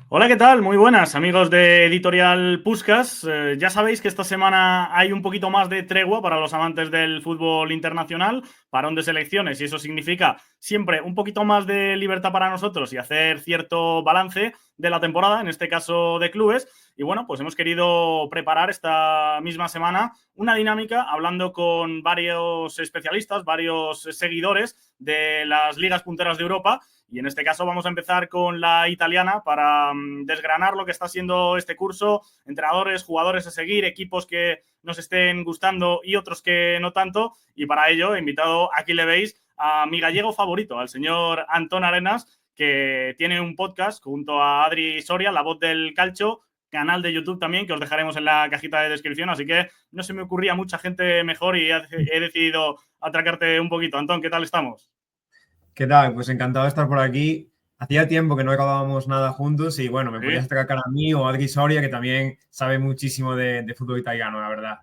Hola, ¿qué tal? Muy buenas, amigos de Editorial Puskás. Ya sabéis que esta semana hay un poquito más de tregua para los amantes del fútbol internacional, parón de selecciones, y eso significa siempre un poquito más de libertad para nosotros y hacer cierto balance de la temporada, en este caso de clubes. Y bueno, pues hemos querido preparar esta misma semana una dinámica hablando con varios especialistas, varios seguidores de las ligas punteras de Europa. Y en este caso vamos a empezar con la italiana para desgranar lo que está siendo este curso, entrenadores, jugadores a seguir, equipos que nos estén gustando y otros que no tanto. Y para ello he invitado, aquí le veis, a mi gallego favorito, al señor Antón Arenas, que tiene un podcast junto a Adri Soria, la voz del calcio, canal de YouTube también, que os dejaremos en la cajita de descripción. Así que no se me ocurría mucha gente mejor y he decidido atracarte un poquito. Antón, ¿qué tal estamos? ¿Qué tal? Pues encantado de estar por aquí. Hacía tiempo que no grabábamos nada juntos y bueno, me podías Sí. atracar a mí o a Adri Soria, que también sabe muchísimo de fútbol italiano, la verdad.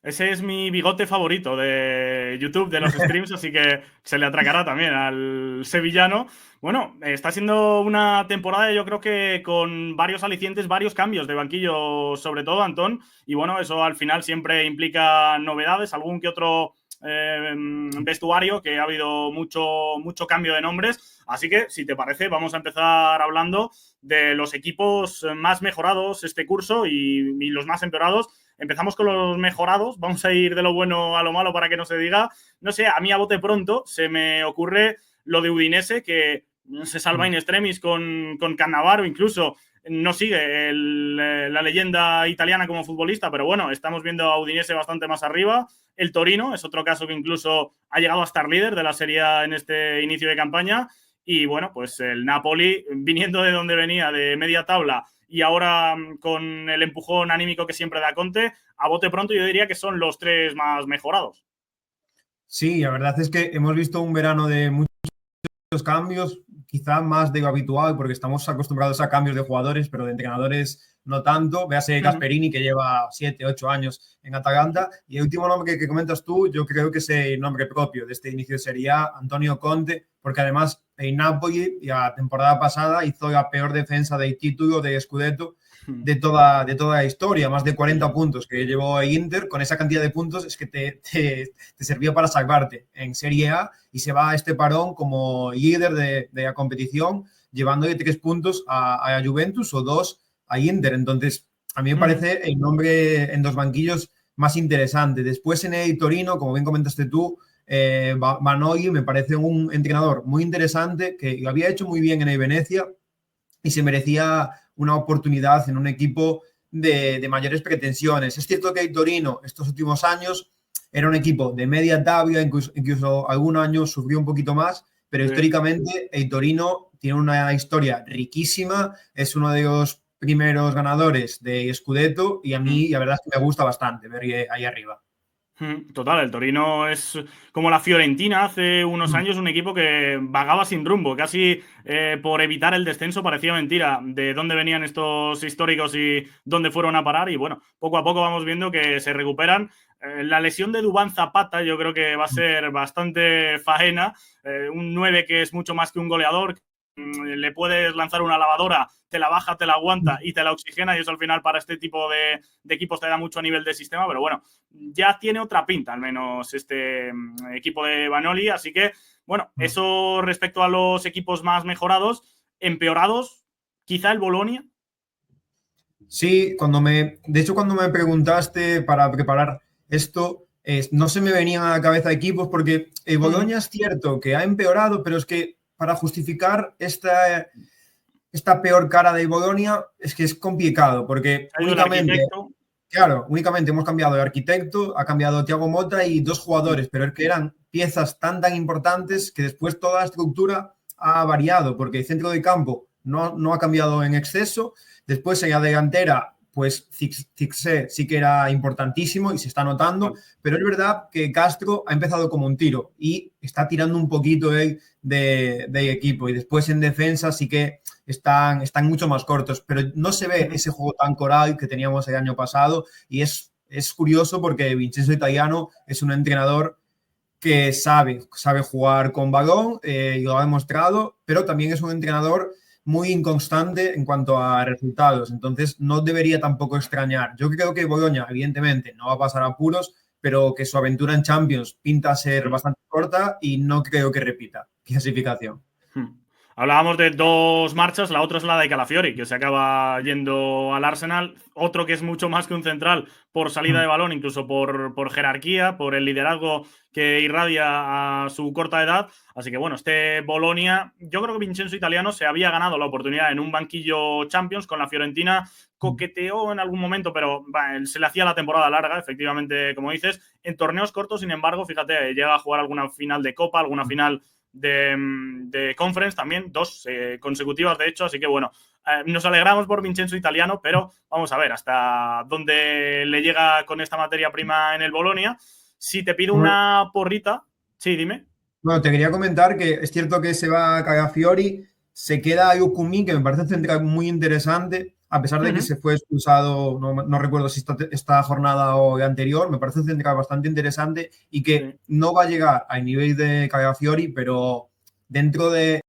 Ese es mi bigote favorito de YouTube, de los streams, así que se le atracará también al sevillano. Bueno, está siendo una temporada, yo creo que con varios alicientes, varios cambios de banquillo, sobre todo, Antón. Y bueno, eso al final siempre implica novedades, algún que otro vestuario, que ha habido mucho cambio de nombres. Así que, si te parece, vamos a empezar hablando de los equipos más mejorados este curso y los más empeorados. Empezamos con los mejorados, vamos a ir de lo bueno a lo malo para que no se diga. No sé, a mí a bote pronto se me ocurre lo de Udinese, que se salva in extremis con Cannavaro, incluso no sigue la leyenda italiana como futbolista, pero bueno, estamos viendo a Udinese bastante más arriba. El Torino es otro caso que incluso ha llegado a estar líder de la Serie A en este inicio de campaña. Y bueno, pues el Napoli, viniendo de donde venía, de media tabla, y ahora con el empujón anímico que siempre da Conte, a bote pronto yo diría que son los tres más mejorados. Sí, la verdad es que hemos visto un verano de muchos cambios, quizá más de lo habitual, porque estamos acostumbrados a cambios de jugadores, pero de entrenadores no tanto. Véase Gasperini, que lleva 7, 8 años en Atalanta. Y el último nombre que comentas tú, yo creo que es el nombre propio de este inicio de Serie A, Antonio Conte, porque además el Napoli, la temporada pasada, hizo la peor defensa del título de Scudetto de toda la historia, más de 40 puntos que llevó el Inter. Con esa cantidad de puntos es que te servía para salvarte en Serie A, y se va a este parón como líder de la competición, llevándole 3 puntos a la Juventus o 2 a Inter. Entonces, a mí me parece el nombre en dos banquillos más interesante. Después en el Torino, como bien comentaste tú, Vanoli me parece un entrenador muy interesante, que lo había hecho muy bien en el Venecia y se merecía una oportunidad en un equipo de mayores pretensiones. Es cierto que el Torino estos últimos años era un equipo de media tabla, incluso algún año sufrió un poquito más, pero Sí. históricamente el Torino tiene una historia riquísima, es uno de los primeros ganadores de Scudetto, y a mí la verdad es que me gusta bastante ver ahí arriba. Total, el Torino es como la Fiorentina hace unos años, un equipo que vagaba sin rumbo, casi por evitar el descenso. Parecía mentira de dónde venían estos históricos y dónde fueron a parar. Y bueno, poco a poco vamos viendo que se recuperan. La lesión de Duván Zapata yo creo que va a ser bastante faena. Un 9 que es mucho más que un goleador. Le puedes lanzar una lavadora, te la baja, te la aguanta y te la oxigena, y eso al final para este tipo de equipos te da mucho a nivel de sistema. Pero bueno, ya tiene otra pinta, al menos este equipo de Vanoli. Así que, bueno, eso respecto a los equipos más mejorados. Empeorados, quizá el Bolonia. Sí, de hecho, cuando me preguntaste para preparar esto, no se me venían a la cabeza equipos, porque el Bologna es cierto que ha empeorado, pero es que para justificar esta peor cara de Bologna es que es complicado, porque Ha ido el arquitecto. únicamente hemos cambiado de arquitecto, ha cambiado Thiago Motta y dos jugadores, pero es que eran piezas tan importantes que después toda la estructura ha variado, porque el centro de campo no ha cambiado en exceso. Después en la delantera, pues Cixé sí que era importantísimo y se está notando, pero es verdad que Castro ha empezado como un tiro y está tirando un poquito él de equipo. Y después en defensa sí que están mucho más cortos, pero no se ve ese juego tan coral que teníamos el año pasado. Y es curioso porque Vincenzo Italiano es un entrenador que sabe jugar con balón, y lo ha demostrado, pero también es un entrenador muy inconstante en cuanto a resultados, entonces no debería tampoco extrañar. Yo creo que Bologna, evidentemente, no va a pasar apuros, pero que su aventura en Champions pinta ser bastante corta y no creo que repita clasificación. Hablábamos de dos marchas, la otra es la de Calafiori, que se acaba yendo al Arsenal. Otro que es mucho más que un central por salida de balón, incluso por jerarquía, por el liderazgo que irradia a su corta edad. Así que bueno, este Bolonia, yo creo que Vincenzo Italiano se había ganado la oportunidad en un banquillo Champions con la Fiorentina. Coqueteó en algún momento, pero se le hacía la temporada larga, efectivamente, como dices. En torneos cortos, sin embargo, fíjate, llega a jugar alguna final de Copa, alguna final de Conference también, dos consecutivas de hecho, así que bueno, nos alegramos por Vincenzo Italiano, pero vamos a ver hasta dónde le llega con esta materia prima en el Bolonia. Si te pido una porrita, sí, dime. Bueno, te quería comentar que es cierto que se va Cagafiori, se queda Ayukumi, que me parece un central muy interesante, a pesar de que se fue expulsado, no recuerdo si esta jornada o anterior, me parece un central bastante interesante y que no va a llegar al nivel de Cagafiori, pero dentro de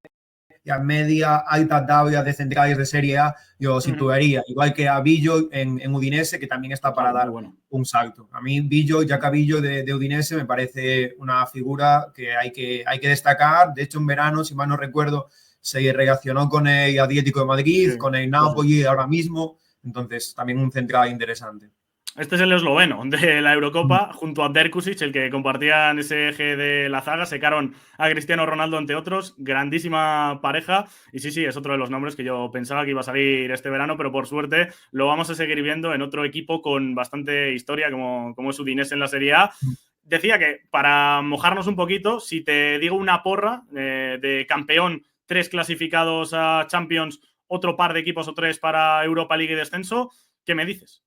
la media alta tabla de centrales de Serie A yo situaría, igual que a Billo en Udinese, que también está para dar un salto. A mí Billo, Gianluca Billo de Udinese me parece una figura que hay que destacar. De hecho, en verano, si mal no recuerdo, se relacionó con el Atlético de Madrid, con el Napoli ahora mismo. Entonces, también un central interesante. Este es el esloveno de la Eurocopa, junto a Derkusic, el que compartían ese eje de la zaga. Secaron a Cristiano Ronaldo, entre otros. Grandísima pareja. Y sí, es otro de los nombres que yo pensaba que iba a salir este verano, pero por suerte lo vamos a seguir viendo en otro equipo con bastante historia, como es Udinese en la Serie A. Decía que, para mojarnos un poquito, si te digo una porra de campeón, 3 clasificados a Champions, otro par de equipos o 3 para Europa League y descenso, ¿qué me dices?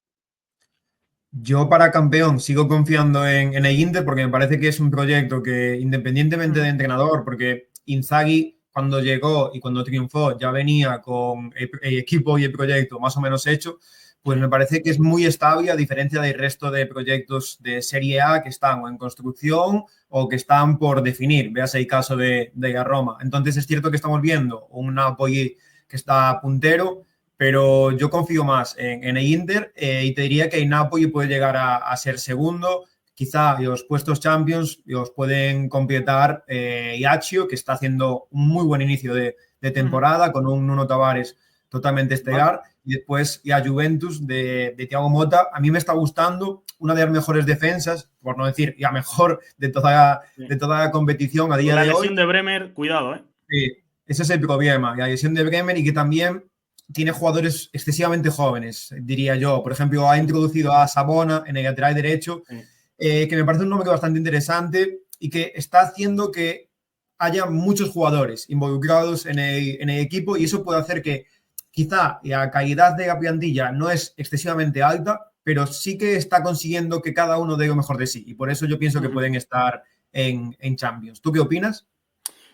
Yo para campeón sigo confiando en el Inter porque me parece que es un proyecto que, independientemente de entrenador, porque Inzaghi cuando llegó y cuando triunfó ya venía con el equipo y el proyecto más o menos hecho, pues me parece que es muy estable a diferencia del resto de proyectos de Serie A que están o en construcción o que están por definir. Veas el caso de la Roma. Entonces es cierto que estamos viendo un Napoli que está puntero, pero yo confío más en el Inter y te diría que el Napoli puede llegar a ser segundo. Quizá los puestos Champions los pueden completar Ajaccio, que está haciendo un muy buen inicio de temporada con un Nuno Tavares totalmente estelar. Y después la Juventus de Thiago Motta. A mí me está gustando, una de las mejores defensas, por no decir la mejor de toda la competición a día de hoy. La lesión de Bremer, cuidado, ¿eh? Sí, ese es el problema, la lesión de Bremer y que también tiene jugadores excesivamente jóvenes, diría yo. Por ejemplo, ha introducido a Sabona en el lateral derecho, que me parece un nombre bastante interesante y que está haciendo que haya muchos jugadores involucrados en el equipo y eso puede hacer que quizá la calidad de la plantilla no es excesivamente alta, pero sí que está consiguiendo que cada uno dé lo mejor de sí. Y por eso yo pienso que pueden estar en Champions. ¿Tú qué opinas?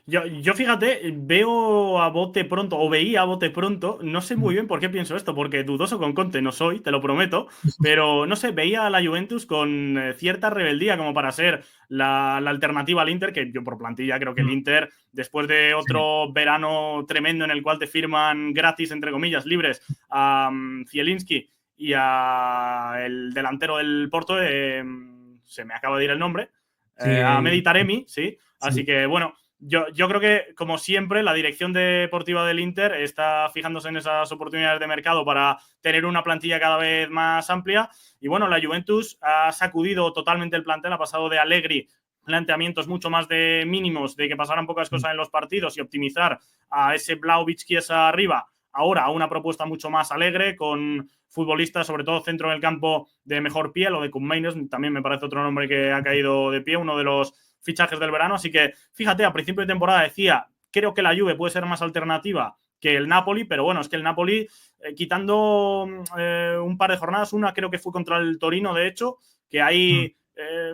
Yo fíjate, veo a bote pronto, o veía a bote pronto, no sé muy bien por qué pienso esto, porque dudoso con Conte no soy, te lo prometo, pero no sé, veía a la Juventus con cierta rebeldía como para ser la alternativa al Inter, que yo por plantilla creo que el Inter, después de otro verano tremendo en el cual te firman gratis, entre comillas, libres, a Zielinski y a el delantero del Porto, se me acaba de ir el nombre, a Mehdi Taremi, sí, así que bueno. Yo creo que, como siempre, la dirección deportiva del Inter está fijándose en esas oportunidades de mercado para tener una plantilla cada vez más amplia. Y bueno, la Juventus ha sacudido totalmente el plantel, ha pasado de Allegri, planteamientos mucho más de mínimos, de que pasaran pocas cosas en los partidos y optimizar a ese Vlahovic-Chiesa arriba, ahora a una propuesta mucho más alegre, con futbolistas, sobre todo centro del campo, de mejor pie. Lo de Koumeiners también me parece otro nombre que ha caído de pie, uno de los fichajes del verano, así que fíjate, a principio de temporada decía, creo que la Juve puede ser más alternativa que el Napoli, pero bueno, es que el Napoli, quitando un par de jornadas, una creo que fue contra el Torino, de hecho, que ahí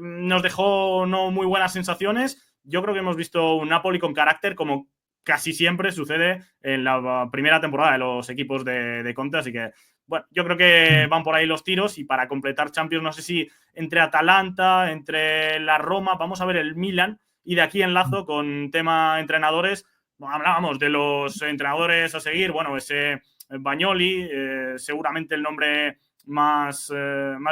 nos dejó no muy buenas sensaciones. Yo creo que hemos visto un Napoli con carácter, como casi siempre sucede en la primera temporada de los equipos de Conte, así que bueno, yo creo que van por ahí los tiros y para completar Champions, no sé si entre Atalanta, entre la Roma, vamos a ver el Milan y de aquí enlazo con tema entrenadores, hablábamos de los entrenadores a seguir, bueno, ese Bagnoli, seguramente el nombre más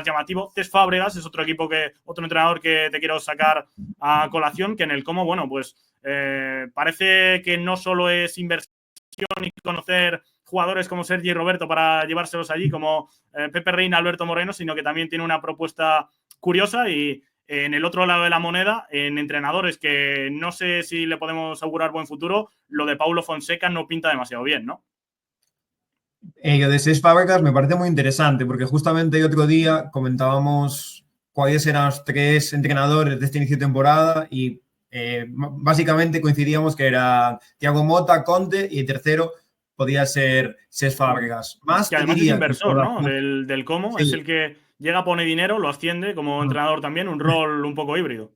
llamativo. Cesc Fábregas es otro entrenador que te quiero sacar a colación, que en el Como, bueno, pues parece que no solo es inversión y conocer jugadores como Sergi Roberto para llevárselos allí, como Pepe Reina, Alberto Moreno, sino que también tiene una propuesta curiosa y en el otro lado de la moneda, en entrenadores que no sé si le podemos augurar buen futuro, lo de Paulo Fonseca no pinta demasiado bien, ¿no? Lo de Cesc Fábregas me parece muy interesante porque justamente el otro día comentábamos cuáles eran los 3 entrenadores de este inicio de temporada y básicamente coincidíamos que era Thiago Motta, Conte y el tercero podía ser Cesc Fábregas. Más Que te además es diría que inversor, por la... ¿no? Del Como, es Sí. el que llega, pone dinero, lo asciende como entrenador también, un rol un poco híbrido.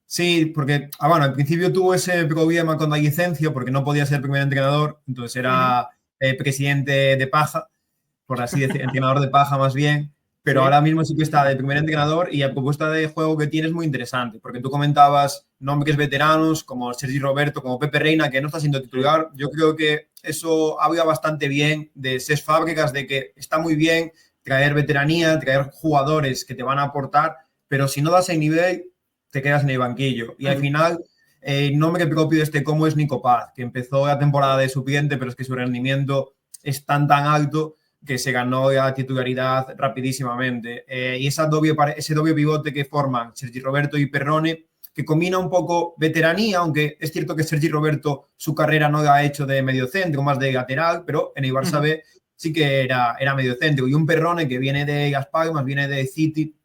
Sí, porque bueno, al principio tuvo ese problema con la licencia porque no podía ser primer entrenador, entonces era presidente de paja, por así decir, entrenador de paja más bien, pero Sí. ahora mismo sí que está de primer entrenador y la propuesta de juego que tiene es muy interesante, porque tú comentabas nombres veteranos como Sergi Roberto, como Pepe Reina, que no está siendo Sí. titular. Yo creo que eso habla bastante bien de Cesc Fábregas, de que está muy bien traer veteranía, traer jugadores que te van a aportar, pero si no das el nivel, te quedas en el banquillo. Y al final, el nombre propio de este Como es Nico Paz, que empezó la temporada de suplente, pero es que su rendimiento es tan alto que se ganó la titularidad rapidísimamente. Y ese doble pivote que forman Sergi Roberto y Perrone, que combina un poco veteranía, aunque es cierto que Sergi Roberto su carrera no la ha hecho de mediocentro, más de lateral, pero en el Barça B sí que era mediocentro. Y un Perrone que viene de Las Palmas, viene de City,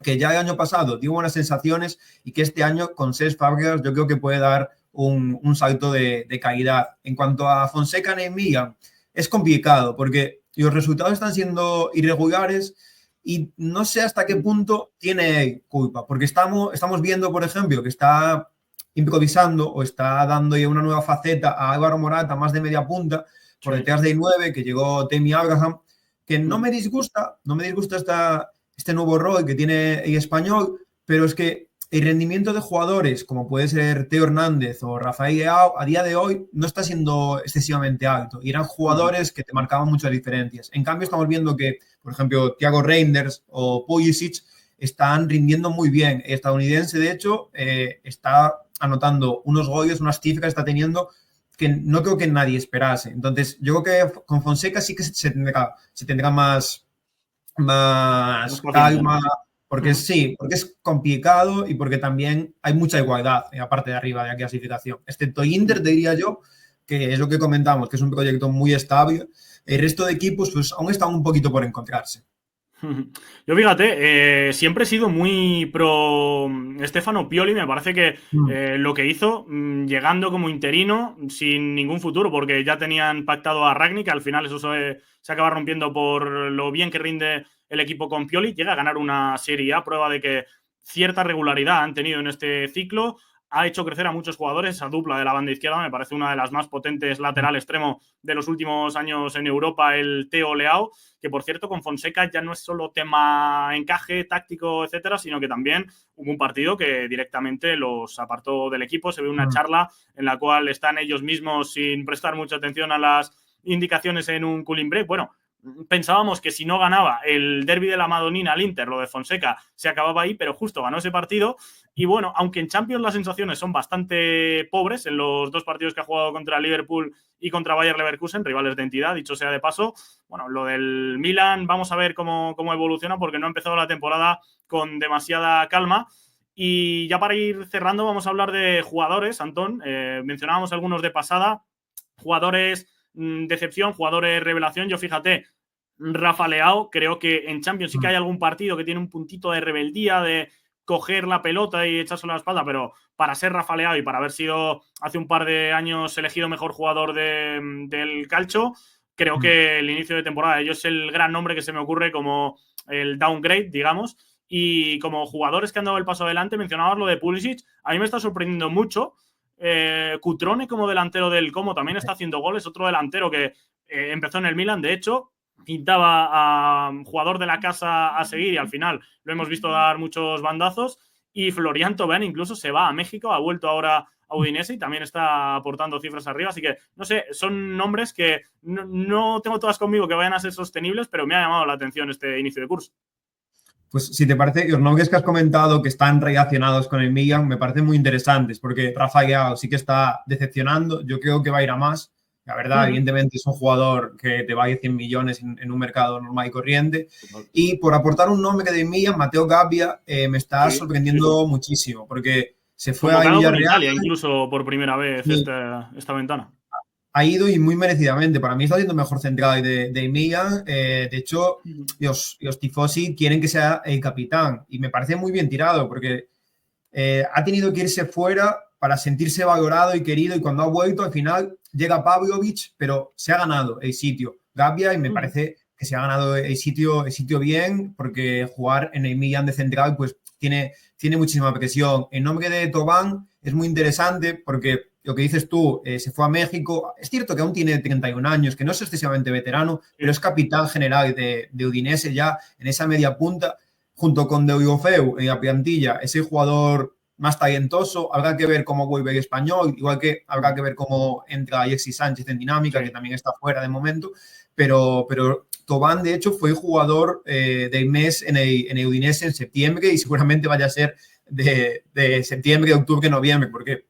que ya el año pasado dio buenas sensaciones y que este año con Cesc Fábregas yo creo que puede dar un salto de calidad. En cuanto a Fonseca en Milan, es complicado porque los resultados están siendo irregulares y no sé hasta qué punto tiene culpa, porque estamos viendo, por ejemplo, que está improvisando o está dando ya una nueva faceta a Álvaro Morata más de media punta por detrás del 9, que llegó Tammy Abraham, que no me disgusta este nuevo rol que tiene el español, pero es que el rendimiento de jugadores como puede ser Teo Hernández o Rafael Leao a día de hoy no está siendo excesivamente alto y eran jugadores que te marcaban muchas diferencias. En cambio estamos viendo que, por ejemplo, Thiago Reinders o Pulisic están rindiendo muy bien. El estadounidense, de hecho, está anotando unos goles, unas cifras está teniendo que no creo que nadie esperase. Entonces, yo creo que con Fonseca sí que se tendrá más Paciencia, ¿no? calma, porque sí, porque es complicado y porque también hay mucha igualdad en la parte de arriba de la clasificación. Excepto Inter, diría yo, que es lo que comentamos, que es un proyecto muy estable. El resto de equipos, pues aún están un poquito por encontrarse. Yo fíjate, siempre he sido muy pro Stefano Pioli, me parece que lo que hizo llegando como interino sin ningún futuro, porque ya tenían pactado a Ragnick, que al final eso se acaba rompiendo por lo bien que rinde el equipo con Pioli, llega a ganar una Serie A, prueba de que cierta regularidad han tenido en este ciclo, ha hecho crecer a muchos jugadores, esa dupla de la banda izquierda me parece una de las más potentes lateral extremo de los últimos años en Europa, el Theo Leao, que por cierto con Fonseca ya no es solo tema encaje táctico, etcétera, sino que también hubo un partido que directamente los apartó del equipo, se ve una charla en la cual están ellos mismos sin prestar mucha atención a las indicaciones en un cooling break. Bueno, pensábamos que si no ganaba el derbi de la Madonina al Inter, lo de Fonseca, se acababa ahí, pero justo ganó ese partido. Y bueno, aunque en Champions las sensaciones son bastante pobres en los dos partidos que ha jugado contra Liverpool y contra Bayer Leverkusen, rivales de entidad, dicho sea de paso, bueno, lo del Milan vamos a ver cómo evoluciona porque no ha empezado la temporada con demasiada calma. Y ya para ir cerrando vamos a hablar de jugadores, Antón. Mencionábamos algunos de pasada, jugadores decepción, jugadores revelación. Yo fíjate, Rafa Leao, creo que en Champions sí que hay algún partido que tiene un puntito de rebeldía, de coger la pelota y echársela a la espalda, pero para ser Rafa Leao y para haber sido hace un par de años elegido mejor jugador del calcio, creo que el inicio de temporada de ellos es el gran nombre que se me ocurre como el downgrade, digamos. Y como jugadores que han dado el paso adelante, mencionabas lo de Pulisic, a mí me está sorprendiendo mucho. Cutrone como delantero del Como también está haciendo goles, otro delantero que empezó en el Milan, de hecho, pintaba a jugador de la casa a seguir y al final lo hemos visto dar muchos bandazos. Y Florian Thauvin incluso se va a México, ha vuelto ahora a Udinese y también está aportando cifras arriba. Así que, no sé, son nombres que no tengo todas conmigo que vayan a ser sostenibles, pero me ha llamado la atención este inicio de curso. Pues si te parece, los nombres que has comentado que están relacionados con el Milan me parecen muy interesantes porque Rafa Leao sí que está decepcionando. Yo creo que va a ir a más. La verdad, evidentemente es un jugador que te vale 100 millones en un mercado normal y corriente. Y por aportar un nombre de Milan, Mateo Gabbia, me está sorprendiendo muchísimo porque se fue a Convocado con Villarreal. Italia, incluso por primera vez esta ventana. Ha ido y muy merecidamente. Para mí está siendo mejor central de Milan. De hecho, los tifosi quieren que sea el capitán y me parece muy bien tirado porque ha tenido que irse fuera para sentirse valorado y querido y cuando ha vuelto al final llega Pavlovic, pero se ha ganado el sitio Gabbia y me parece que se ha ganado el sitio bien porque jugar en el Milan de central pues tiene muchísima presión. El nombre de Thauvin es muy interesante porque lo que dices tú, se fue a México. Es cierto que aún tiene 31 años, que no es excesivamente veterano, pero es capitán general de Udinese ya en esa media punta, junto con Deulofeu en la plantilla. Es el jugador más talentoso. Habrá que ver cómo vuelve el español, igual que habrá que ver cómo entra Alexis Sánchez en dinámica, que también está fuera de momento. Pero Thauvin, de hecho, fue el jugador del mes en el Udinese en septiembre y seguramente vaya a ser de septiembre, octubre, noviembre, porque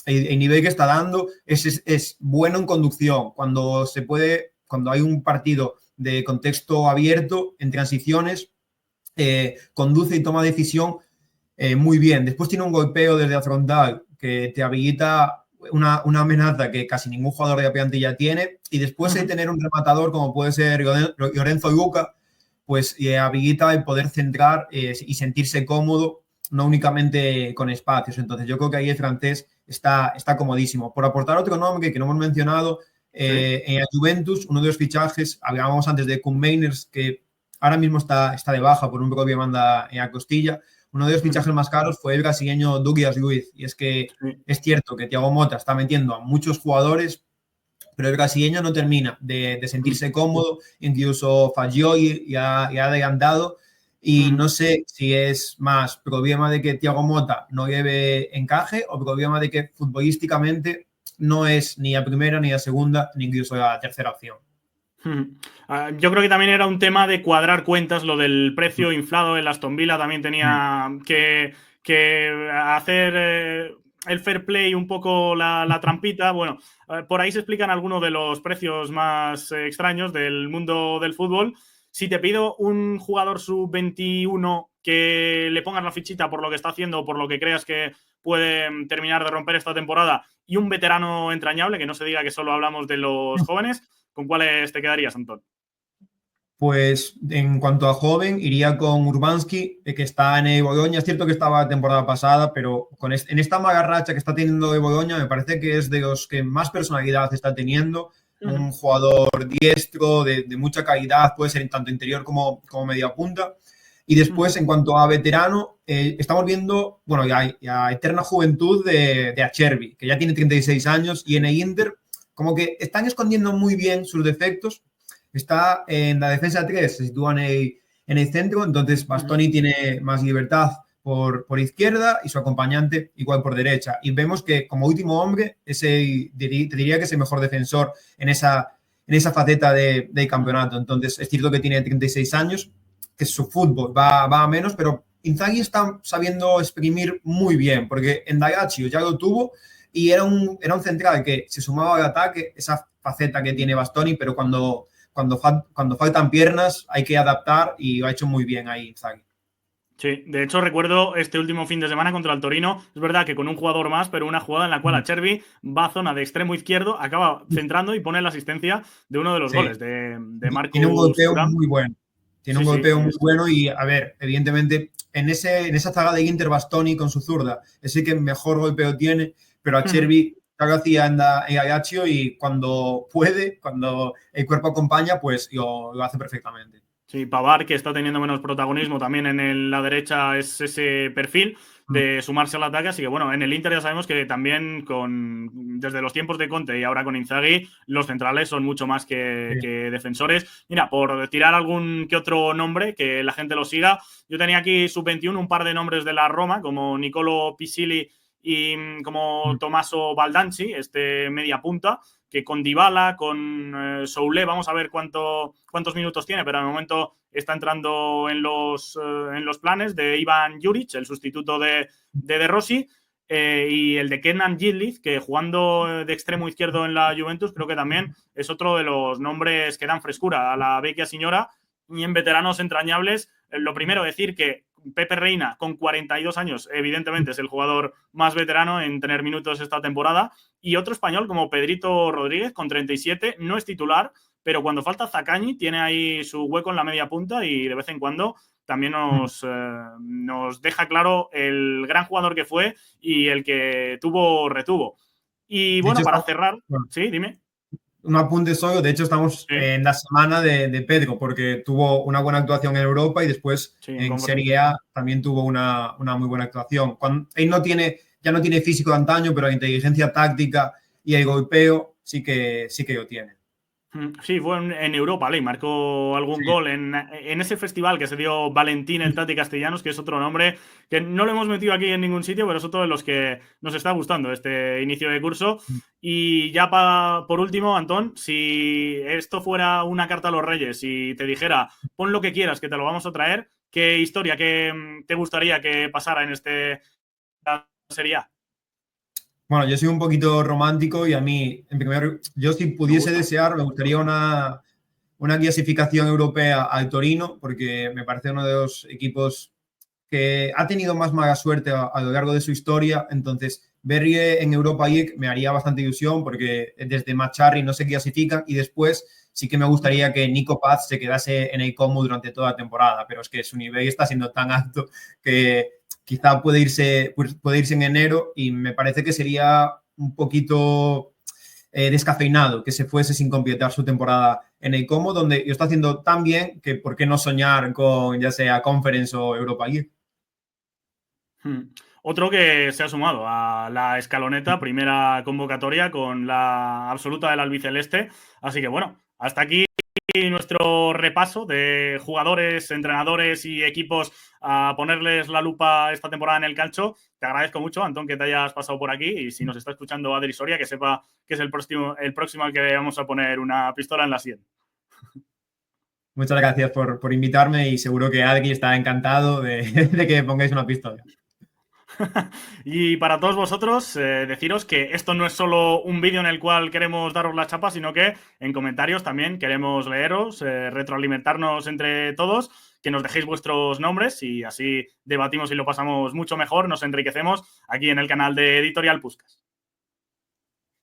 el nivel que está dando es bueno en conducción. Cuando hay un partido de contexto abierto, en transiciones, conduce y toma decisión muy bien. Después tiene un golpeo desde la frontal que te habilita una amenaza que casi ningún jugador de la plantilla tiene. Y después de tener un rematador como puede ser Lorenzo Luca, pues habilita el poder centrar y sentirse cómodo, no únicamente con espacios. Entonces yo creo que ahí el francés está comodísimo. Por aportar otro nombre que no hemos mencionado, en la Juventus, uno de los fichajes, hablábamos antes de Koen Meiners, que ahora mismo está de baja por un problema en la costilla. Uno de los fichajes más caros fue el brasileño Douglas Luiz. Y es que es cierto que Thiago Motta está metiendo a muchos jugadores, pero el brasileño no termina de sentirse cómodo. Incluso Fagioli ya ha adelantado. Y no sé si es más problema de que Thiago Motta no lleve encaje o problema de que futbolísticamente no es ni la primera, ni la segunda, ni incluso la tercera opción. Yo creo que también era un tema de cuadrar cuentas, lo del precio inflado en Aston Villa también tenía que hacer el fair play, un poco la trampita. Bueno, por ahí se explican algunos de los precios más extraños del mundo del fútbol. Si te pido un jugador sub-21 que le pongas la fichita por lo que está haciendo o por lo que creas que puede terminar de romper esta temporada y un veterano entrañable, que no se diga que solo hablamos de los jóvenes, ¿con cuáles te quedarías, Antón? Pues en cuanto a joven, iría con Urbanski, que está en el Bologna. Es cierto que estaba la temporada pasada, pero en esta mala racha que está teniendo el Bologna, me parece que es de los que más personalidad está teniendo. Un jugador diestro, de mucha calidad, puede ser tanto interior como media punta. Y después, en cuanto a veterano, estamos viendo, bueno, la eterna juventud de Acerbi, que ya tiene 36 años, y en el Inter, como que están escondiendo muy bien sus defectos. Está en la defensa 3, se sitúa en el centro, entonces Bastoni tiene más libertad por izquierda y su acompañante igual por derecha. Y vemos que como último hombre, te diría que es el mejor defensor en esa faceta del campeonato. Entonces es cierto que tiene 36 años, que su fútbol va a menos, pero Inzaghi está sabiendo exprimir muy bien, porque en Endagaccio ya lo tuvo y era un central que se sumaba al ataque, esa faceta que tiene Bastoni, pero cuando faltan piernas hay que adaptar y lo ha hecho muy bien ahí Inzaghi. Sí, de hecho recuerdo este último fin de semana contra el Torino, es verdad que con un jugador más, pero una jugada en la cual Acerbi va a zona de extremo izquierdo, acaba centrando y pone la asistencia de uno de los goles de Marcus Tiene un golpeo Thuram. muy bueno. Tiene un golpeo muy bueno y, a ver, evidentemente, en esa zaga de Inter, Bastoni con su zurda, es el que mejor golpeo tiene, pero Acerbi lo hacía en Ajaccio y cuando puede, cuando el cuerpo acompaña, pues lo hace perfectamente. Sí, Pavard, que está teniendo menos protagonismo también en la derecha, es ese perfil de sumarse al ataque. Así que, bueno, en el Inter ya sabemos que también desde los tiempos de Conte y ahora con Inzaghi, los centrales son mucho más que defensores. Mira, por tirar algún que otro nombre, que la gente lo siga, yo tenía aquí sub-21 un par de nombres de la Roma, como Nicolo Pisili y como Tommaso Baldanzi, este media punta, que con Dybala, con Soulé, vamos a ver cuántos minutos tiene, pero al momento está entrando en los planes de Ivan Juric, el sustituto de Rossi, y el de Kenan Yildiz, que jugando de extremo izquierdo en la Juventus, creo que también es otro de los nombres que dan frescura a la vecchia señora. Y en veteranos entrañables, lo primero decir que Pepe Reina, con 42 años, evidentemente es el jugador más veterano en tener minutos esta temporada, y otro español como Pedrito Rodríguez, con 37, no es titular, pero cuando falta Zaccagni tiene ahí su hueco en la media punta y de vez en cuando también nos deja claro el gran jugador que fue y el que retuvo. Y De bueno, hecho, para cerrar, bueno, sí, dime. un apunte solo, de hecho estamos Sí, en la semana de Pedro, porque tuvo una buena actuación en Europa y después sí, en en Conference. Serie A también tuvo una muy buena actuación. Él ya no tiene físico de antaño, pero la inteligencia táctica y el golpeo sí que lo tiene. Sí, fue en Europa League, marcó algún Sí. gol en ese festival que se dio Valentín el Tati Castellanos, que es otro nombre que no lo hemos metido aquí en ningún sitio, pero es otro de los que nos está gustando este inicio de curso. Y ya por último, Antón, si esto fuera una carta a los Reyes y te dijera, pon lo que quieras, que te lo vamos a traer, ¿qué historia, qué te gustaría que pasara en este Serie A? Bueno, yo soy un poquito romántico y a mí, en primer, yo si Me pudiese gusta. desear, me gustaría una clasificación europea al Torino, porque me parece uno de los equipos que ha tenido más mala suerte a lo largo de su historia. Entonces, verle en Europa League me haría bastante ilusión, porque desde Macharri no se clasifican y después sí que me gustaría que Nico Paz se quedase en el Como durante toda la temporada, pero es que su nivel está siendo tan alto que quizá puede irse en enero y me parece que sería un poquito descafeinado que se fuese sin completar su temporada en el Como, donde lo está haciendo tan bien que por qué no soñar con ya sea Conference o Europa League. Otro que se ha sumado a la escaloneta, primera convocatoria con la absoluta del albiceleste. Así que bueno, hasta aquí nuestro repaso de jugadores, entrenadores y equipos a ponerles la lupa esta temporada en el calcio. Te agradezco mucho, Antón, que te hayas pasado por aquí, y si nos está escuchando Adri Soria, que sepa que es el próximo al que vamos a poner una pistola en la sien. Muchas gracias por invitarme y seguro que Adri está encantado de que pongáis una pistola. Y para todos vosotros, deciros que esto no es solo un vídeo en el cual queremos daros la chapa, sino que en comentarios también queremos leeros, retroalimentarnos entre todos, que nos dejéis vuestros nombres y así debatimos y lo pasamos mucho mejor, nos enriquecemos aquí en el canal de Editorial Puskás.